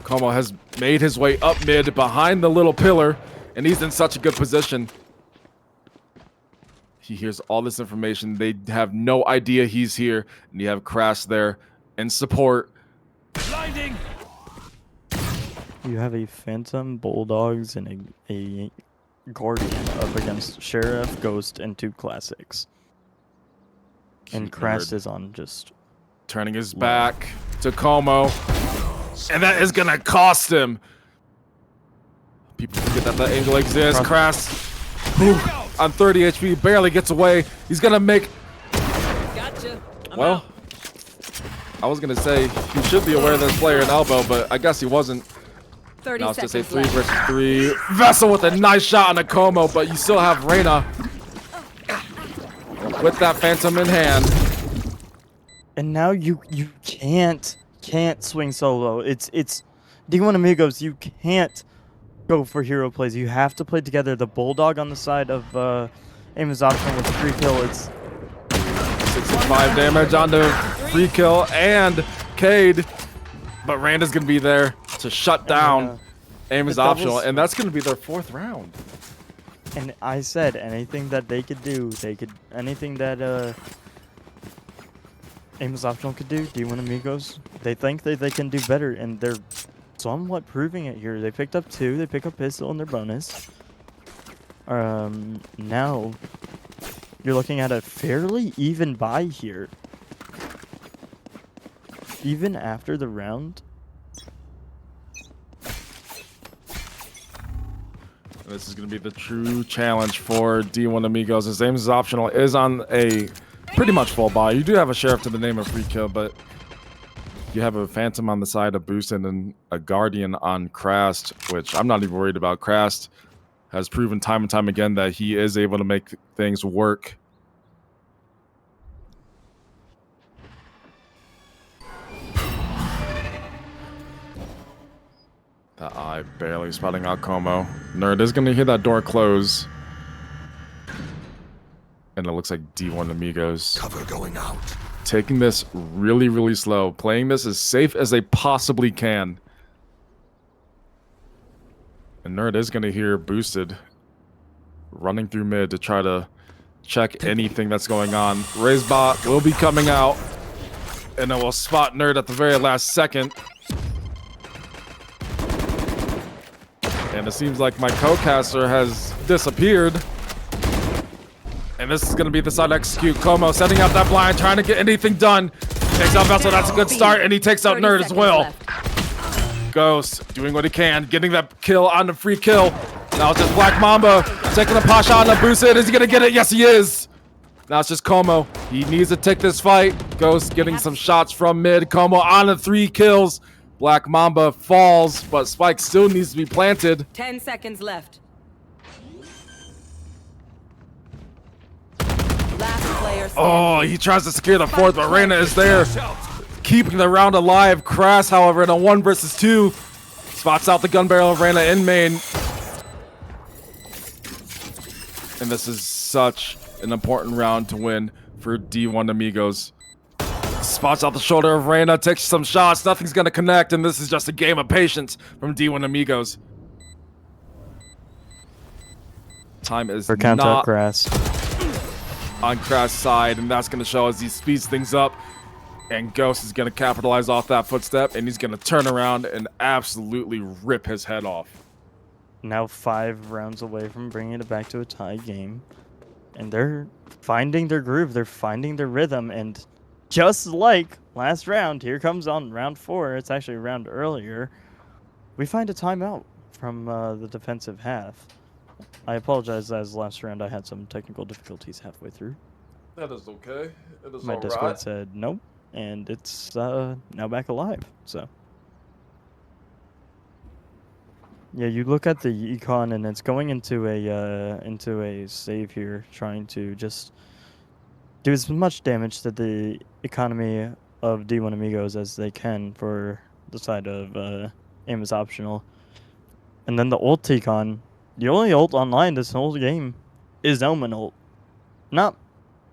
Como has made his way up mid behind the little pillar, and he's in such a good position. He hears all this information. They have no idea he's here, and you have Crash there in support. Blinding. You have a Phantom, Bulldogs, and a Guardian up against Sheriff, Ghost, and 2 Classics. And Cute Crash nerd. is on just... Turning his back to Como. And that is going to cost him. People forget that that angle exists. Crash on 30 HP, barely gets away. He's going to make... Gotcha. I'm Well, out. I was going to say he should be aware of this player in elbow, but I guess he wasn't. 30 Now it's just a seconds 3 left. versus 3. Vessel with a nice shot on a Como, but you still have Reyna with that Phantom in hand. And now you can't swing solo. It's D1amigos. You can't go for hero plays. You have to play together. The Bulldog on the side of aim is optional with Free Kill. It's 65 damage onto Free Kill and Cade, but Randa's gonna be there to shut down. Aim is the doubles- optional, and that's gonna be their 4th round. And I said anything that they could do, anything that aim is optional could do, D1amigos, they think that they can do better, and they're somewhat proving it here. They picked up 2, they pick up pistol in their bonus. Now you're looking at a fairly even buy here. Even after the round. This is going to be the true challenge for D1amigos. His aim is optional, is on a pretty much full buy. You do have a Sheriff to the name of Free Kill, but you have a Phantom on the side of Boosted and a Guardian on Crast, which I'm not even worried about. Crast has proven time and time again that he is able to make things work. That eye barely spotting out Como. Nerd is going to hear that door close. And it looks like D1amigos Cover going out. taking this really, really slow, playing this as safe as they possibly can. And Nerd is going to hear boosted, running through mid to try to check anything that's going on. Ray's bot will be coming out, and it will spot Nerd at the very last second. And it seems like my co-caster has disappeared. And this is going to be the side to execute. Como setting out that blind, trying to get anything done. Takes out Vessel, that's a good start, and he takes out Nerd as well. Left. Ghost doing what he can, getting that kill on the free kill. Now it's just Black Mamba taking a pot shot on the boost. Is he going to get it? Yes, he is. Now it's just Como. He needs to take this fight. Ghost getting some shots from mid. Como on the 3 kills. Black Mamba falls, but Spike still needs to be planted. 10 seconds left. Last player standing. Oh, he tries to secure the 4th, but Reyna is there, keeping the round alive. Crass, however, in a 1 versus 2, spots out the gun barrel of Reyna in main. And this is such an important round to win for D1amigos. Spots out the shoulder of Reyna, takes some shots, nothing's gonna connect, and this is just a game of patience from D1amigos. Time is For counter not grass. on Crash side, and that's gonna show as he speeds things up. And Ghost is gonna capitalize off that footstep, and he's gonna turn around and absolutely rip his head off. Now 5 rounds away from bringing it back to a tie game. And they're finding their groove, they're finding their rhythm, and just like last round, here comes on round 4, it's actually a round earlier, we find a timeout from the defensive half. I apologize, as last round I had some technical difficulties halfway through. That is okay. It is My Discord said nope, and it's now back alive, so. Yeah, you look at the econ and it's going into a save here, trying to just do as much damage to the economy of D1amigos as they can for the side of aim is optional. And then the ult econ, the only ult online this whole game is Omen ult. Not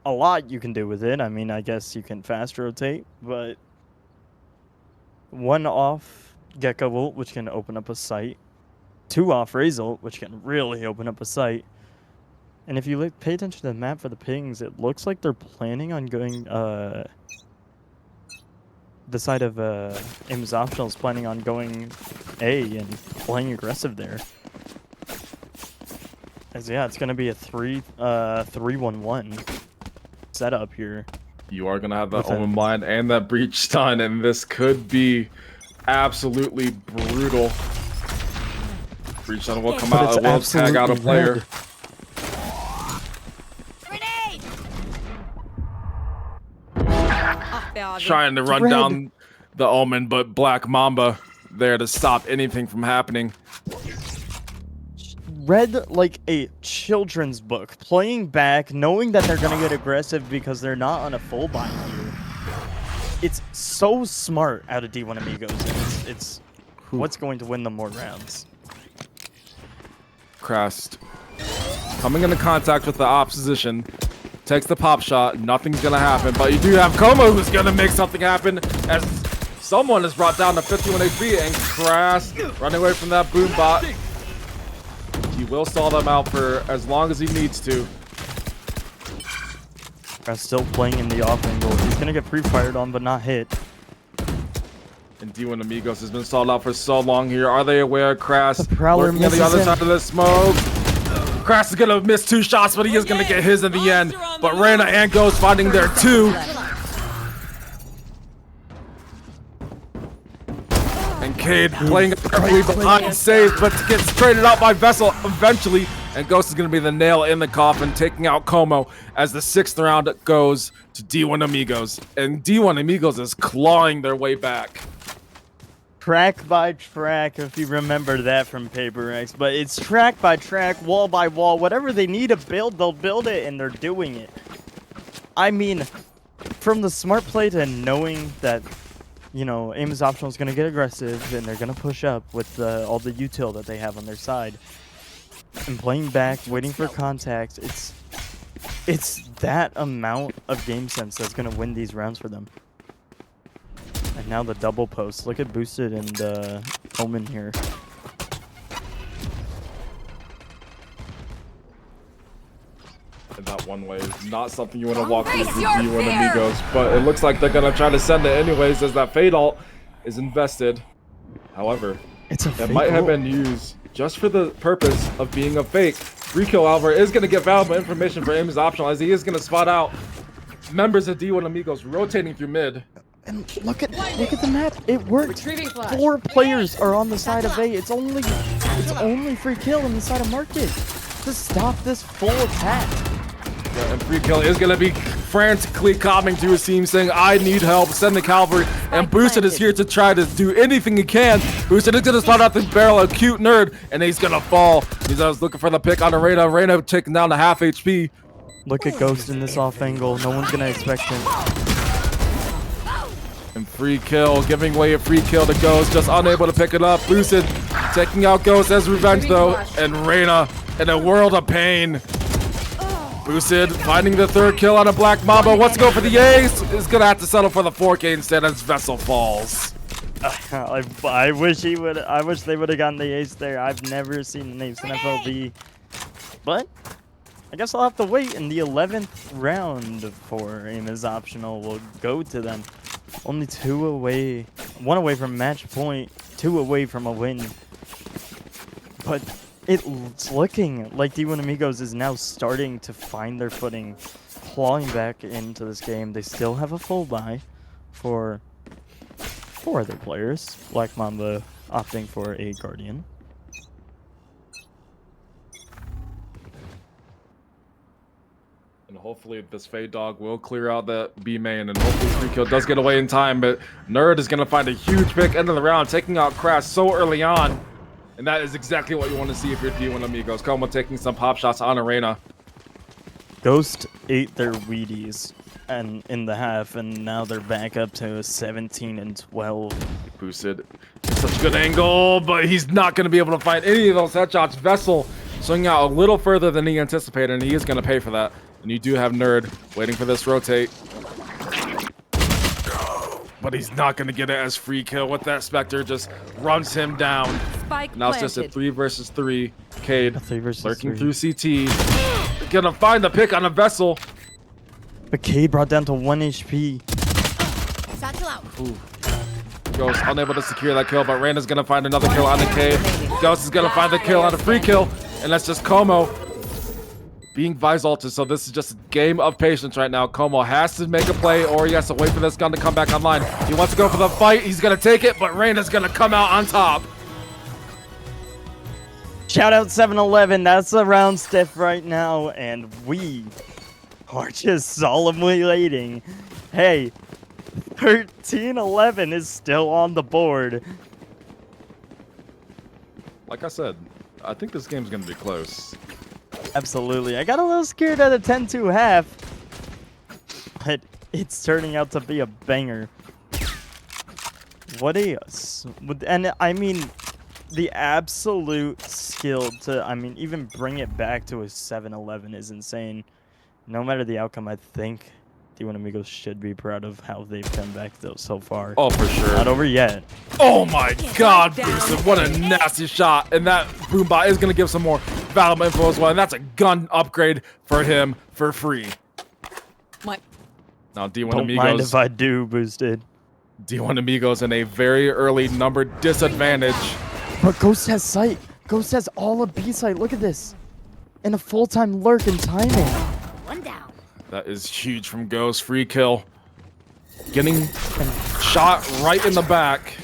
a lot you can do with it. I mean, I guess you can fast rotate, but 1 off Gecko ult, which can open up a site. 2 off Raze ult, which can really open up a site. And if you pay attention to the map for the pings, it looks like they're planning on going, the side of aim is optional is planning on going A and playing aggressive there. As yeah, it's gonna be a 3-1-1 setup here. You are gonna have that Omen blind and that breach stun, and this could be absolutely brutal. Breach stun will come out, it will tag out a player. Grenade! Trying to run down the Omen, but Black Mamba there to stop anything from happening. Read like a children's book, playing back, knowing that they're gonna get aggressive because they're not on a full bind here. It's so smart out of D1amigos, and it's what's going to win them more rounds. Crest coming into contact with the opposition, takes the pop shot, nothing's gonna happen, but you do have Como who's gonna make something happen as someone is brought down to 51 HP, and Crass running away from that boom bot. He will stall them out for as long as he needs to. Crass still playing in the off angle. He's gonna get pre-fired on but not hit. And D1amigos has been stalled out for so long here. Are they aware? Crass Prowler lurking on the other side of the smoke. Crass is gonna miss 2 shots, but he is gonna get his in the end. But Reyna and Ghost finding their 2. And Cade playing perfectly behind saves, but gets traded out by Vessel eventually. And Ghost is gonna be the nail in the coffin, taking out Como as the 6th round goes to D1amigos. And D1amigos is clawing their way back. Track by track, if you remember that from Paper X, but it's track by track, wall by wall, whatever they need to build, they'll build it, and they're doing it. I mean, from the smart play to knowing that, you know, aim is optional is going to get aggressive, and they're going to push up with all the util that they have on their side, and playing back, waiting for contact, it's It's that amount of game sense that's gonna win these rounds for them. And now the double post. Look at Boosted and Omen here. And that one way is not something you want to walk through Face with your D1 fear! amigos, but it looks like they're gonna try to send it anyways as that fade ult is invested. However, It's a it fake might have ult. been used just for the purpose of being a fake. Free kill, however, is gonna get valuable information for aim is optional as he is gonna spot out members of D1 amigos rotating through mid. And look at the map. It worked. Retrieving flash. 4 players are on the side of A. It's only free kill on the side of market to stop this full attack. Yeah, and free kill is gonna be frantically coming to his team saying, I need help, send the cavalry, and Boosted is here to try to do anything he can. Boosted is gonna start out the barrel, a cute nerd, and he's gonna fall. He's looking for the pick on Arena. Arena taking down to half HP. Look at Ghost in this off angle. No one's gonna expect him. And free kill, giving away a free kill to Ghost, just unable to pick it up. Boosted taking out Ghost as revenge though, and Reyna in a world of pain. Boosted finding the 3rd kill on a Black Mamba. Wants to go for the ace. Is gonna have to settle for the 4K instead as Vessel falls. I wish he would. I wish they would have gotten the ace there. I've never seen an ace in FLV, but I guess I'll have to wait. In the 11th round for aim is optional will go to them. Only 2 away, 1 away from match point, 2 away from a win. But it's looking like D1 Amigos is now starting to find their footing, clawing back into this game. They still have a full buy for 4 other players. Black Mamba opting for a Guardian. And hopefully this Fade Dog will clear out that B main, and hopefully free kill does get away in time, but Nerd is going to find a huge pick end of the round, taking out Crash so early on. And that is exactly what you want to see if you're D1 amigos. Como taking some pop shots on Arena. Ghost ate their Wheaties and in the half, and now they're back up to 17 and 12. Boosted. Such a good angle, but he's not going to be able to find any of those headshots. Vessel swinging out a little further than he anticipated, and he is going to pay for that. And you do have Nerd waiting for this rotate. But he's not going to get it as free kill with that Spectre. Just runs him down. Spike Now it's just a planted. 3 versus 3. Cade A 3 versus lurking 3. through CT. Gonna find the pick on a Vessel. But Cade brought down to 1 HP. Satchel out. Ghost unable to secure that kill, but Reyna's gonna find another kill on the Cade. Ghost is gonna find the kill on a free kill. And that's just Como being Vice ulted, so this is just a game of patience right now. Como has to make a play, or he has to wait for this gun to come back online. He wants to go for the fight. He's gonna take it, but Reyna's gonna come out on top. Shout out 7-Eleven. That's the round stiff right now, and we are just solemnly waiting. Hey, 13-11 is still on the board. Like I said, I think this game's gonna be close. Absolutely. I got a little scared at a 10-2 half, but it's turning out to be a banger. What and I mean, the absolute skill to, even bring it back to a 7-11 is insane. No matter the outcome, I think D1 Amigos should be proud of how they've come back though so far. Oh, for sure. Not over yet. Oh my god, Boosted, what a nasty shot. And that Boombot is going to give some more valuable info as well. And that's a gun upgrade for him for free. My Now D1 Don't mind Amigos, if I do, Boosted. D1 Amigos in a very early number disadvantage. But Ghost has sight. Ghost has all of B sight. Look at this. And a full-time lurk and timing. one down. That is huge from Ghost. Free kill. Getting shot right in the back.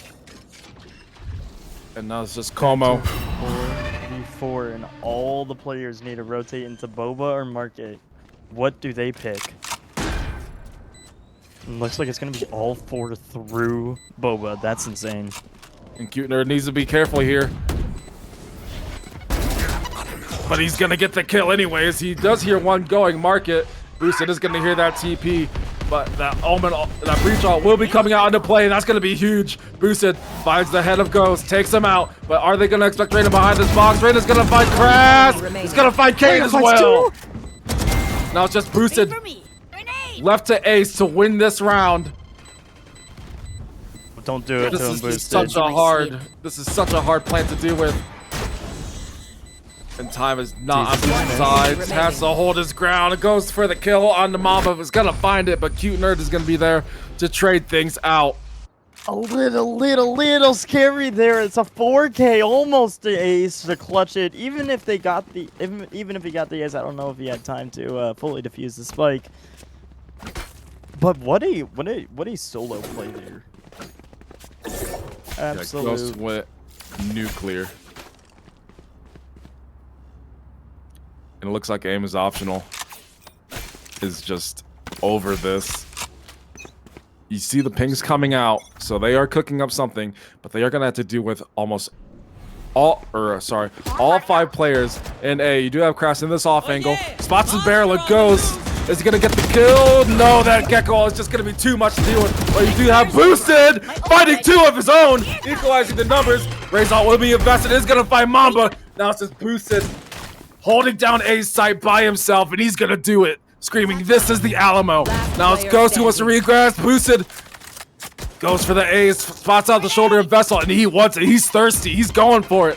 And now it's just Como. 4v4, and all the players need to rotate into Boba or Market. What do they pick? Looks like it's going to be all 4 through Boba. That's insane. And Cute Nerd needs to be careful here. But he's going to get the kill anyways. He does hear one going. Market. Boosted is going to hear that TP. But that Omen, that breach ult will be coming out into play, and that's going to be huge. Boosted finds the head of Ghost, takes him out. But are they going to expect Reyna behind this box? Reyna's going to find Crash. He's going to find Cade as well. Now it's just Wait boosted for me. Grenade. left to Ace to win this round. Don't do it This to him, is boosted. such a hard. This is such a hard plan to deal with. And time is not on Jesus. his side. Has to hold his ground. It goes for the kill on the Mamba. It's gonna find it, but Cute Nerd is gonna be there to trade things out. A little scary there. It's a 4K, almost the ace to clutch it. Even if they got the, even if he got the ace, I don't know if he had time to fully defuse the spike. But what a solo play there. Yeah, Ghost Absolute. went nuclear. And it looks like aim is optional. Is just over this. You see the pings coming out, so they are cooking up something, but they are gonna have to deal with almost all 5 players in A. You do have Crash in this off angle. Spots his barrel, it goes. Is he gonna get the kill? No, that Gecko is just gonna be too much to deal with. But you do have Boosted fighting 2 of his own, equalizing the numbers. Razor will be invested, is gonna fight Mamba. Now it's just Boosted holding down A's site by himself, and he's gonna do it. Screaming, this is the Alamo. Now it's Ghost who wants to regress. Boosted goes for the A's, spots out the shoulder of Vessel, and he wants it. He's thirsty. He's going for it.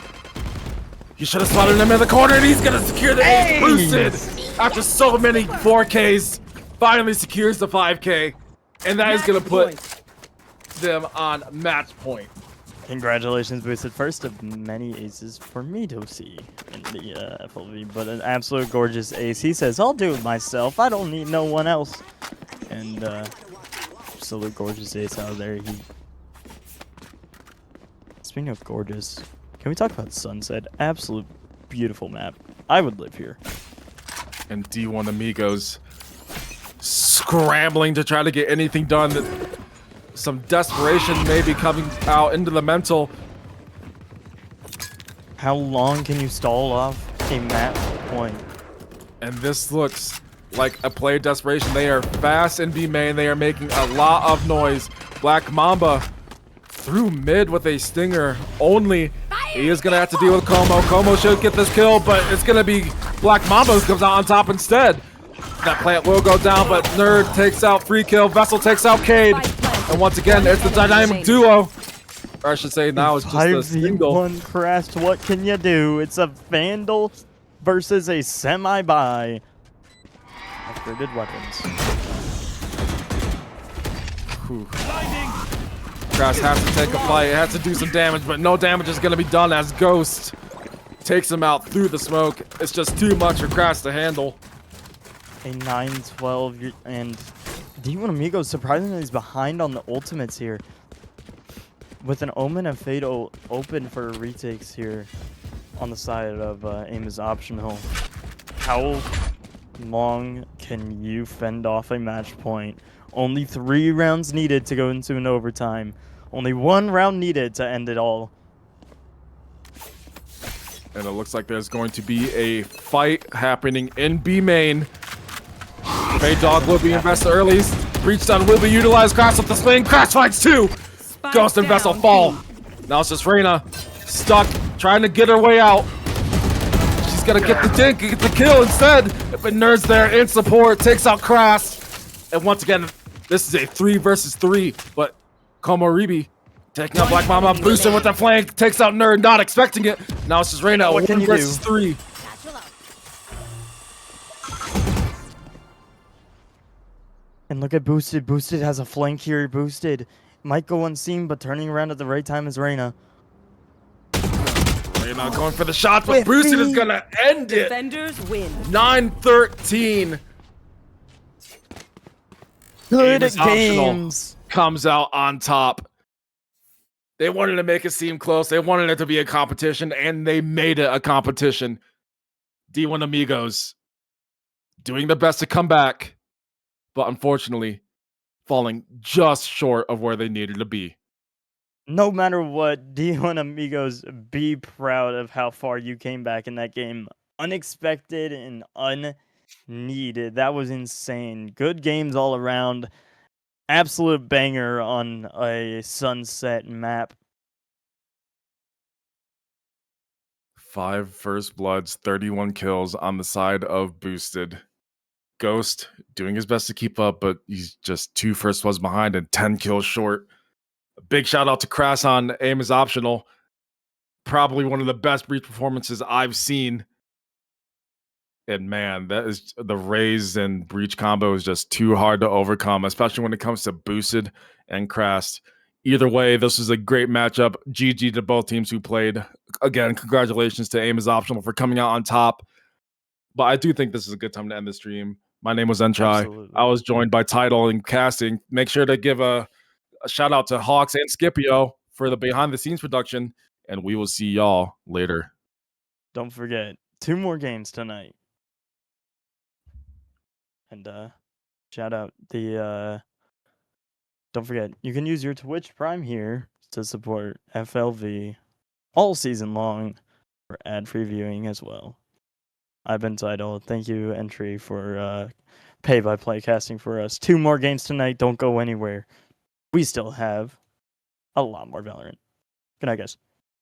You should have spotted him in the corner, and he's gonna secure the A's. Boosted, after so many 4Ks, finally secures the 5K, and that is gonna put them on match point. Congratulations, Boosted. First of many aces for me to see in the FLV, but an absolute gorgeous ace. He says, I'll do it myself. I don't need no one else. And absolute gorgeous ace out there. Speaking of gorgeous, can we talk about Sunset? Absolute beautiful map. I would live here. And D1amigos scrambling to try to get anything done. Some desperation maybe coming out into the mental. How long can you stall off a map point? And this looks like a play of desperation. They are fast in B main. They are making a lot of noise. Black Mamba through mid with a stinger only. He is going to have to deal with Como. Como should get this kill, but it's going to be Black Mamba who comes out on top instead. That plant will go down, but Nerd takes out free kill. Vessel takes out Cade. And once again, it's the dynamic duo. Or I should say now it's just a single. 5v1 crashed. What can you do? It's a Vandal versus a semi-buy. Upgraded weapons. Crash has to take a fight. It has to do some damage, but no damage is going to be done as Ghost takes him out through the smoke. It's just too much for Crash to handle. A 9-12 and D1amigos surprisingly is behind on the ultimates here. With an Omen and Fatal open for retakes here on the side of aim is optional. How long can you fend off a match point? Only 3 rounds needed to go into an overtime. Only 1 round needed to end it all. And it looks like there's going to be a fight happening in B main. Fade Dog will be invested early. Breach Stun will be utilized. Crash with the swing. Crash finds 2. Ghost and Vessel fall. Now it's just Reyna stuck, trying to get her way out. She's gonna get the dink, get the kill instead. But Nerd's there in support, takes out Crash. And once again, this is a 3 versus 3. But Komoribi taking out Black Mama, boosting with the flank, takes out Nerd, not expecting it. Now it's just Reyna, 1 versus 3. And look at Boosted. Boosted has a flank here. Boosted might go unseen, but turning around at the right time is Reyna. Reyna going for the shot, but Boosted is gonna end it. Defenders win. 9-13. Good Aim is optional. games. Comes out on top. They wanted to make it seem close. They wanted it to be a competition, and they made it a competition. D1amigos doing their best to come back, but unfortunately falling just short of where they needed to be. No matter what, D1amigos, be proud of how far you came back in that game. Unexpected and unneeded. That was insane. Good games all around. Absolute banger on a sunset map. 5 first bloods, 31 kills on the side of Boosted. Ghost doing his best to keep up, but he's just 2 first ones behind and 10 kills short. A big shout out to Crass on Aim is Optional. Probably one of the best Breach performances I've seen. And man, that is the Raze and Breach combo is just too hard to overcome, especially when it comes to Boosted and Crast. Either way, this was a great matchup. GG to both teams who played. Again, congratulations to Aim is Optional for coming out on top. But I do think this is a good time to end the stream. My name was Entrai. Absolutely. I was joined by Title and Casting. Make sure to give a shout out to Hawks and Scipio for the behind the scenes production. And we will see y'all later. Don't forget, 2 more games tonight. And shout out the don't forget, you can use your Twitch Prime here to support FLV all season long for ad-free viewing as well. I've been Tidal. Thank you, Entry, for pay-by-play casting for us. 2 more games tonight. Don't go anywhere. We still have a lot more Valorant. Good night, guys.